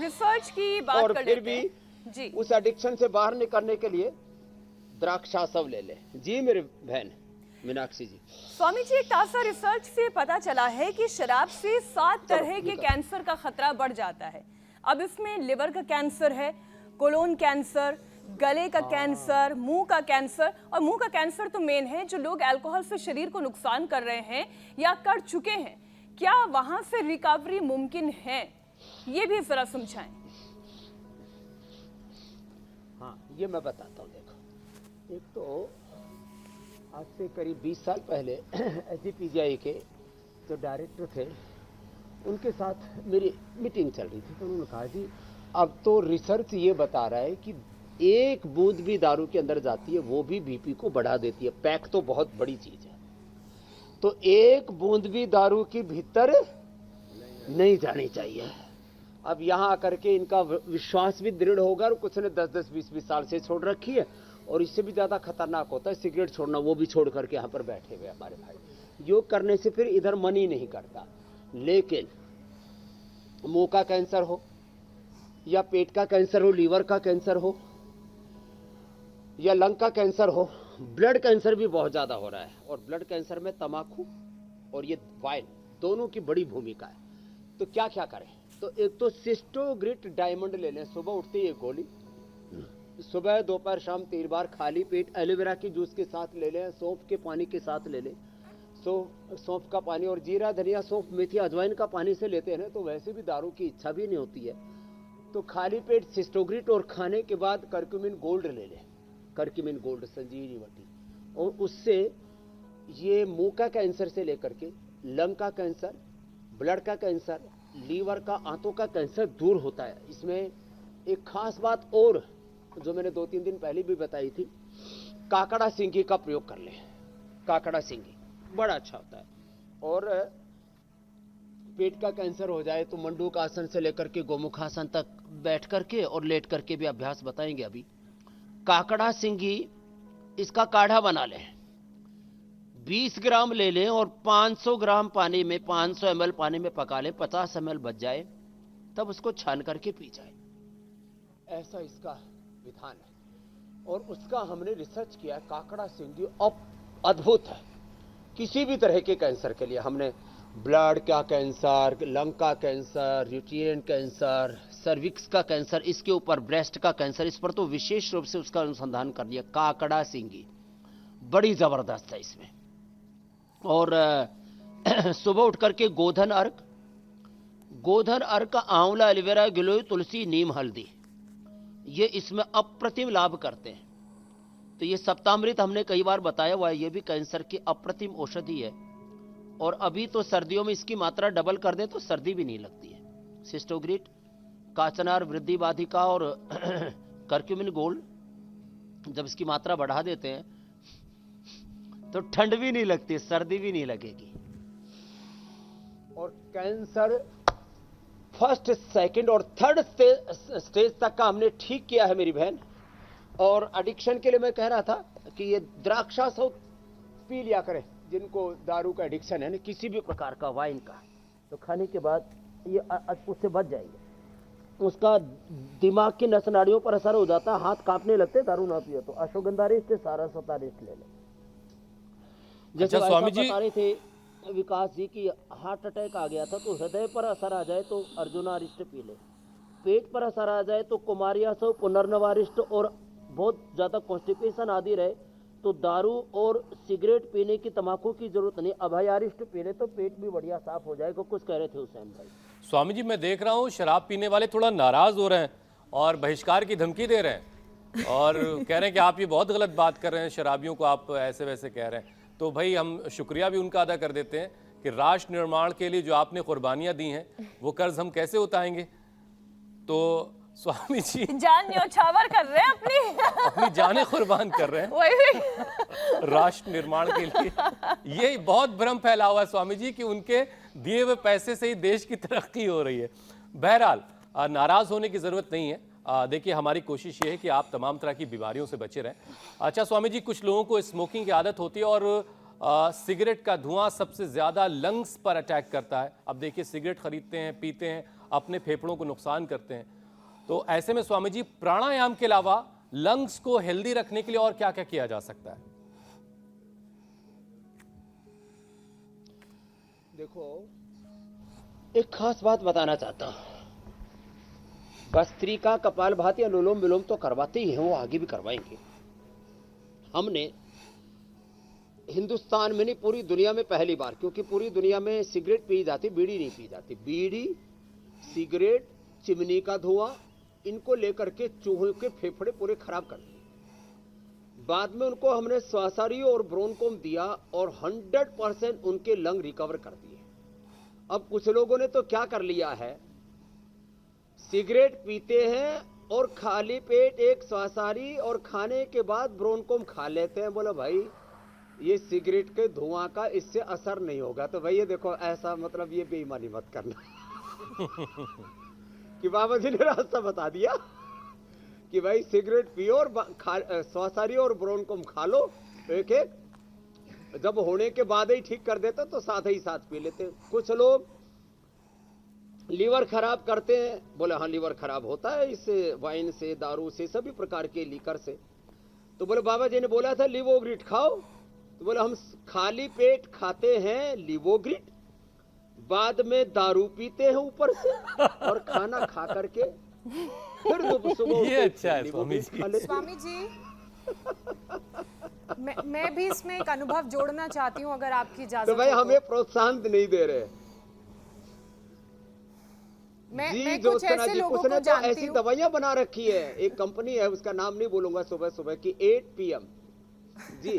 Research की बात और कर फिर लेते भी हैं। जी उस एडिक्शन से बाहर निकलने के लिए द्राक्षासव ले ले। जी मेरी बहन मीनाक्षी जी। स्वामी जी, एक ताज़ा रिसर्च से पता चला है कि शराब से 7 तरह के कैंसर का खतरा बढ़ जाता है। अब इसमें लिवर का कैंसर है, कोलोन कैंसर, गले का कैंसर, मुंह का कैंसर। और मुंह का कैंसर तो मेन है, जो लोग अल्कोहल से शरीर को नुकसान कर रहे हैं या कर चुके हैं, क्या वहां से रिकवरी मुमकिन है? ये भी जरा समझाएं। हाँ, ये मैं बताता हूँ। देखो, एक तो आज से करीब 20 साल पहले SGPGI के जो डायरेक्टर थे, उनके साथ मेरी मीटिंग चल रही थी। तो उन्होंने कहा जी अब तो रिसर्च ये बता रहा है कि एक बूंद भी दारू के अंदर जाती है वो भी बीपी को बढ़ा देती है। पैक तो बहुत बड़ी चीज है, तो एक बूंद भी दारू के भीतर नहीं जानी चाहिए। अब यहाँ आकर के इनका विश्वास भी दृढ़ होगा। और कुछ ने 10-10, 20-20 साल से छोड़ रखी है। और इससे भी ज्यादा खतरनाक होता है सिगरेट छोड़ना, वो भी छोड़ करके यहाँ पर बैठे हुए हमारे भाई। योग करने से फिर इधर मन ही नहीं करता। लेकिन मुंह का कैंसर हो या पेट का कैंसर हो, लीवर का कैंसर हो या लंग का कैंसर हो, ब्लड कैंसर भी बहुत ज्यादा हो रहा है। और ब्लड कैंसर में तंबाकू और ये वाइन दोनों की बड़ी भूमिका है। तो क्या क्या करें? तो एक तो सिस्टोग्रिट डायमंड ले लें। सुबह उठते ही एक गोली, सुबह दोपहर शाम 3 बार खाली पेट एलोवेरा के जूस के साथ ले लें, सौंफ के पानी के साथ ले लें। सौंफ का पानी और जीरा, धनिया, सौंफ, मेथी, अजवाइन का पानी से लेते हैं तो वैसे भी दारू की इच्छा भी नहीं होती है। तो खाली पेट सिस्टोग्रिट और खाने के बाद करक्यूमिन गोल्ड ले लें। करक्यूमिन गोल्ड संजीवनी बटी, और उससे ये मुंह का कैंसर से लेकर के लंग का कैंसर, ब्लड का कैंसर, लीवर का, आंतों का कैंसर दूर होता है। इसमें एक खास बात और जो मैंने 2-3 दिन पहले भी बताई थी, काकड़ा सिंगी का प्रयोग कर ले। काकड़ा सिंगी बड़ा अच्छा होता है। और पेट का कैंसर हो जाए तो मंडूक आसन से लेकर के गोमुखासन तक बैठ करके और लेट करके भी अभ्यास बताएंगे अभी। काकड़ा सिंगी, इसका काढ़ा बना लें। 20 ग्राम ले लें और 500 ग्राम पानी में, 500 ml पानी में पका लें। 50 ml बच जाए तब उसको छान करके पी जाए। ऐसा इसका विधान है। और उसका हमने रिसर्च किया। काकड़ा सिंगी अद्भुत है किसी भी तरह के कैंसर के लिए। हमने ब्लड का कैंसर, लंग का कैंसर, यूटेरियन कैंसर, सर्विक्स का कैंसर, इसके ऊपर ब्रेस्ट का कैंसर, इस पर तो विशेष रूप से उसका अनुसंधान कर लिया। काकड़ा सिंगी बड़ी जबरदस्त है इसमें। और सुबह उठ करके गोधन अर्क, आंवला, एलोवेरा, गिलोय, तुलसी, नीम, हल्दी, ये इसमें अप्रतिम लाभ करते हैं। तो ये सप्तामृत हमने कई बार बताया हुआ है, ये भी कैंसर की अप्रतिम औषधि है। और अभी तो सर्दियों में इसकी मात्रा डबल कर दे तो सर्दी भी नहीं लगती है। सिस्टोग्रिट, काचनार, वृद्धि बाधिका और करक्यूमिन गोल्ड जब इसकी मात्रा बढ़ा देते हैं तो ठंड भी नहीं लगती, सर्दी भी नहीं लगेगी। और कैंसर फर्स्ट, सेकंड और थर्ड स्टेज तक का हमने ठीक किया है मेरी बहन। और एडिक्शन के लिए मैं कह रहा था कि ये द्राक्षासव पी लिया करें जिनको दारू का एडिक्शन है ना, किसी भी प्रकार का, वाइन का, तो खाने के बाद ये उससे बच जाएंगे। उसका दिमाग की नस नाड़ियों पर असर हो जाता है, हाथ कांपने लगते दारू ना पियो तो। अश्वगंधा रिष्ट, सारस्वता रिष्ट ले ले। जैसे स्वामी जी बता रहे थे विकास जी की हार्ट अटैक आ गया था तो हृदय पर असर आ जाए तो अर्जुनारिष्ट पी ले। पेट पर असर आ जाए तो कुमारियासव, पुनर्नवारिष्ट, और बहुत ज्यादा कॉन्स्टिपेशन आदि रहे तो दारू और सिगरेट पीने की, तंबाकू की जरूरत नहीं, अभयारिष्ट पी ले तो पेट भी बढ़िया साफ हो जाएगा। कुछ कह रहे थे हुसैन भाई। स्वामी जी, मैं देख रहा हूँ शराब पीने वाले थोड़ा नाराज हो रहे हैं और बहिष्कार की धमकी दे रहे हैं और कह रहे हैं कि आप ये बहुत गलत बात कर रहे हैं, शराबियों को आप ऐसे वैसे कह रहे हैं। तो भाई हम शुक्रिया भी उनका अदा कर देते हैं कि राष्ट्र निर्माण के लिए जो आपने कुर्बानियां दी हैं वो कर्ज हम कैसे उतारेंगे। तो स्वामी जी जान न्योछावर कर रहे हैं, अपनी जानें कुर्बान कर रहे हैं राष्ट्र निर्माण के लिए। ये बहुत भ्रम फैला हुआ है स्वामी जी कि उनके दिए हुए पैसे से ही देश की तरक्की हो रही है। बहरहाल नाराज होने की जरूरत नहीं है। देखिए, हमारी कोशिश ये है कि आप तमाम तरह की बीमारियों से बचे रहें। अच्छा स्वामी जी, कुछ लोगों को स्मोकिंग की आदत होती है और सिगरेट का धुआं सबसे ज़्यादा लंग्स पर अटैक करता है। अब देखिए, सिगरेट खरीदते हैं, पीते हैं, अपने फेफड़ों को नुकसान करते हैं। तो ऐसे में स्वामी जी, प्राणायाम के अलावा लंग्स को हेल्दी रखने के लिए और क्या क्या किया जा सकता है? देखो, एक खास बात बताना चाहता हूं। भस्त्रिका, कपालभाति, अनुलोम विलोम तो करवाते ही हैं, वो आगे भी करवाएंगे। हमने हिंदुस्तान में नहीं, पूरी दुनिया में पहली बार, क्योंकि पूरी दुनिया में सिगरेट पी जाती, बीड़ी नहीं पी जाती। बीड़ी, सिगरेट, चिमनी का धुआं, इनको लेकर के चूहों के फेफड़े पूरे खराब कर दिए। बाद में उनको हमने श्वासारी और ब्रोनकोम दिया और 100% उनके लंग रिकवर कर दिए। अब कुछ लोगों ने तो क्या कर लिया है, सिगरेट पीते हैं और खाली पेट एक श्वासारी और खाने के बाद ब्रोनकोम खा लेते हैं। बोलो भाई, ये सिगरेट के धुआं का इससे असर नहीं होगा। तो भाई ये देखो, ऐसा मतलब ये बेईमानी मत करना कि बाबा जी ने रास्ता बता दिया कि भाई सिगरेट पियो और श्वासारी और ब्रोनकोम खा लो एक एक, जब होने के बाद ही ठीक कर देते तो साथ ही साथ पी लेते। कुछ लोग लीवर खराब करते हैं, बोले हाँ लीवर खराब होता है इससे, वाइन से, दारू से, सभी प्रकार के लीकर से। तो बोले बाबा जी ने बोला था लिवोग्रिट खाओ, तो बोले हम खाली पेट खाते हैं लिवोग्रिट, बाद में दारू पीते हैं ऊपर से, और खाना खा करके फिर सुबह ये अच्छा है स्वामी जी। स्वामी जी, मैं भी इसमें एक अनुभव जोड़ना चाहती हूँ, अगर आपकी इजाजत तो भाई हो। हमें प्रोत्साहन नहीं दे रहे। मैं कुछ ऐसे लोगों को तो जानती ऐसी हूँ। दवाइयां बना रखी है, एक कंपनी है, उसका नाम नहीं बोलूंगा, सुबह सुबह की 8 PM जी।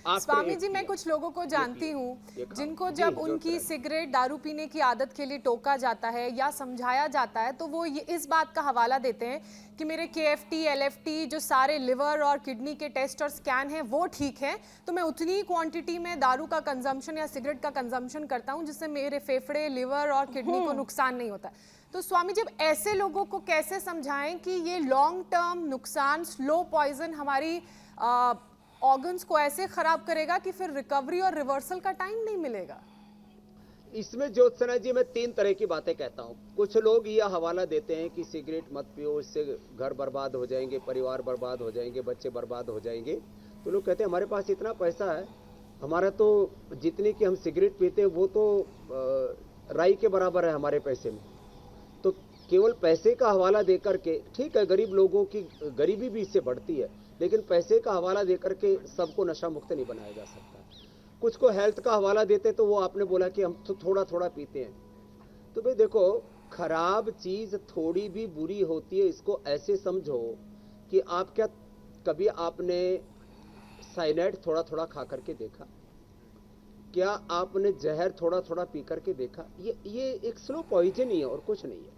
स्वामी जी, मैं कुछ लोगों को जानती हूँ जिनको जब उनकी सिगरेट, दारू पीने की आदत के लिए टोका जाता है या समझाया जाता है, तो वो इस बात का हवाला देते हैं कि मेरे KFT, LFT, जो सारे लिवर और किडनी के टेस्ट और स्कैन हैं वो ठीक है, तो मैं उतनी ही क्वांटिटी में दारू का कंजम्पशन या सिगरेट का कंजम्पशन करता हूँ जिससे मेरे फेफड़े, लिवर और किडनी को नुकसान नहीं होता। तो स्वामी जी, ऐसे लोगों को कैसे समझाएं कि ये लॉन्ग टर्म नुकसान, स्लो पॉइजन हमारी ऑर्गन्स को ऐसे खराब करेगा कि फिर रिकवरी और रिवर्सल का टाइम नहीं मिलेगा? इसमें ज्योत्सना जी, मैं 3 तरह की बातें कहता हूँ। कुछ लोग यह हवाला देते हैं कि सिगरेट मत पियो, इससे घर बर्बाद हो जाएंगे, परिवार बर्बाद हो जाएंगे, बच्चे बर्बाद हो जाएंगे। तो लोग कहते हैं हमारे पास इतना पैसा है, हमारा तो जितनी कि हम सिगरेट पीते हैं वो तो राई के बराबर है हमारे पैसे में। तो केवल पैसे का हवाला देकर के, ठीक है गरीब लोगों की गरीबी भी इससे बढ़ती है, लेकिन पैसे का हवाला देकर के सबको नशा मुक्त नहीं बनाया जा सकता। कुछ को हेल्थ का हवाला देते तो वो आपने बोला कि हम तो थोड़ा थोड़ा पीते हैं। तो भाई देखो, खराब चीज थोड़ी भी बुरी होती है, इसको ऐसे समझो कि आप क्या कभी आपने साइनाइड थोड़ा थोड़ा खा करके देखा? क्या आपने जहर थोड़ा थोड़ा पी करके देखा? ये एक स्लो पॉइजन ही है और कुछ नहीं है।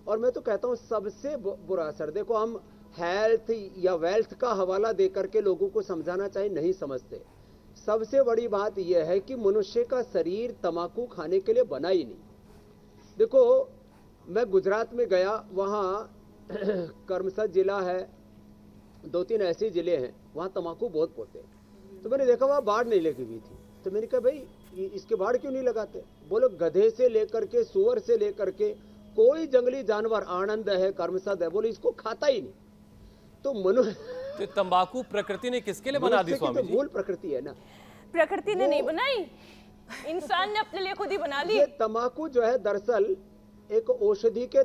और मैं तो कहता हूँ सबसे बुरा असर, देखो हम हेल्थ या वेल्थ का हवाला देकर के लोगों को समझाना चाहिए, नहीं समझते। सबसे बड़ी बात यह है कि मनुष्य का शरीर तंबाकू खाने के लिए बना ही नहीं। देखो, मैं गुजरात में गया, वहाँ कर्मसद जिला है, 2-3 ऐसे जिले हैं, वहाँ तंबाकू बहुत बोते हैं। तो मैंने देखा वहाँ बाढ़ नहीं लगी हुई थी। तो मैंने कहा भाई इसके बाढ़ क्यों नहीं लगाते? बोलो गधे से लेकर के, सुअर से लेकर के, कोई जंगली जानवर, आनंद है, कर्मसद है, बोले इसको खाता ही नहीं। तो मनुष्य, तो तंबाकू प्रकृति ने किसके लिए बना दी स्वामी जी? मूल प्रकृति है ना, प्रकृति ने नहीं बनाई, इंसान ने अपने लिए खुद ही बना ली। ये तंबाकू जो है दरअसल एक औषधि के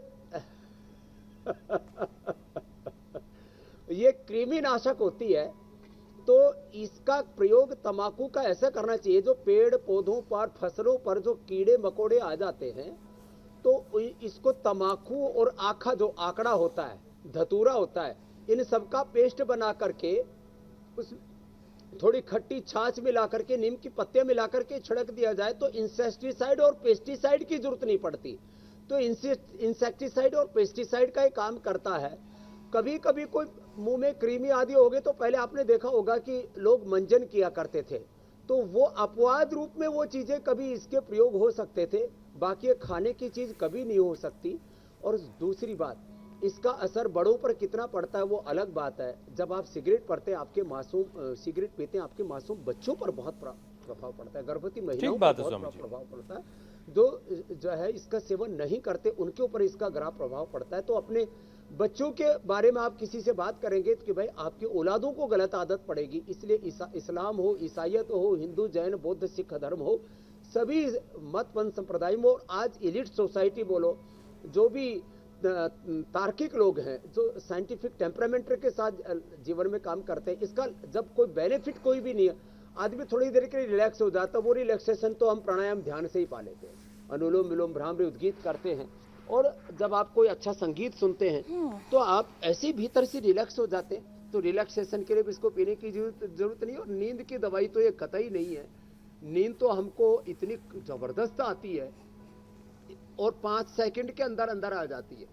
ये कृमिनाशक होती है। तो इसका प्रयोग तंबाकू का ऐसा करना चाहिए, जो पेड़ पौधों पर, फसलों पर जो कीड़े मकोड़े आ जाते हैं, तो इसको तंबाकू और आखा, जो आंकड़ा होता है, धतूरा होता है, इन सबका पेस्ट बना करके उस थोड़ी खट्टी छाछ मिला करके, नीम की पत्तियां मिला करके छिड़क दिया जाए तो इंसेक्टिसाइड और पेस्टिसाइड की जरूरत नहीं पड़ती। तो इंसेक्टिसाइड और पेस्टिसाइड का ही काम करता है। कभी कभी कोई मुंह में कृमि आदि हो गए तो पहले आपने देखा होगा कि लोग मंजन किया करते थे, तो वो अपवाद रूप में वो चीजें कभी इसके प्रयोग हो सकते थे, बाकी खाने की चीज कभी नहीं हो सकती। और दूसरी बात, इसका असर बड़ों पर कितना पड़ता है वो अलग बात है। जब आप सिगरेट पढ़ते हैं आपके मासूम सिगरेट पीते हैं आपके मासूम बच्चों पर बहुत प्रभाव पड़ता है, गर्भवती महिलाओं बात पर है बहुत स्वामी जी। प्रभाव पड़ता है। जो है इसका सेवन नहीं करते उनके ऊपर इसका गहरा प्रभाव पड़ता है। तो अपने बच्चों के बारे में आप किसी से बात करेंगे कि भाई आपकी औलादों को गलत आदत पड़ेगी, इसलिए इस्लाम हो, ईसाइयत हो, हिंदू, जैन, बौद्ध, सिख धर्म हो, सभी मत पंथ संप्रदाय में, और आज एलिट सोसाइटी बोलो, जो भी तार्किक लोग हैं, जो साइंटिफिक टेम्परामेंट के साथ जीवन में काम करते हैं, इसका जब कोई बेनिफिट कोई भी नहीं है, आदमी थोड़ी देर के लिए रिलैक्स हो जाता है। वो रिलैक्सेशन तो हम प्राणायाम ध्यान से ही पा लेते हैं, अनुलोम विलोम भ्रामरी उद्गीत करते हैं, और जब आप कोई अच्छा संगीत सुनते हैं तो आप ऐसे भीतर से रिलैक्स हो जाते हैं। तो रिलैक्सेशन के लिए भी इसको पीने की जरूरत नहीं। और नींद की दवाई तो ये कतई नहीं है। नींद तो हमको इतनी जबरदस्त आती है और 5 सेकंड के अंदर अंदर आ जाती है।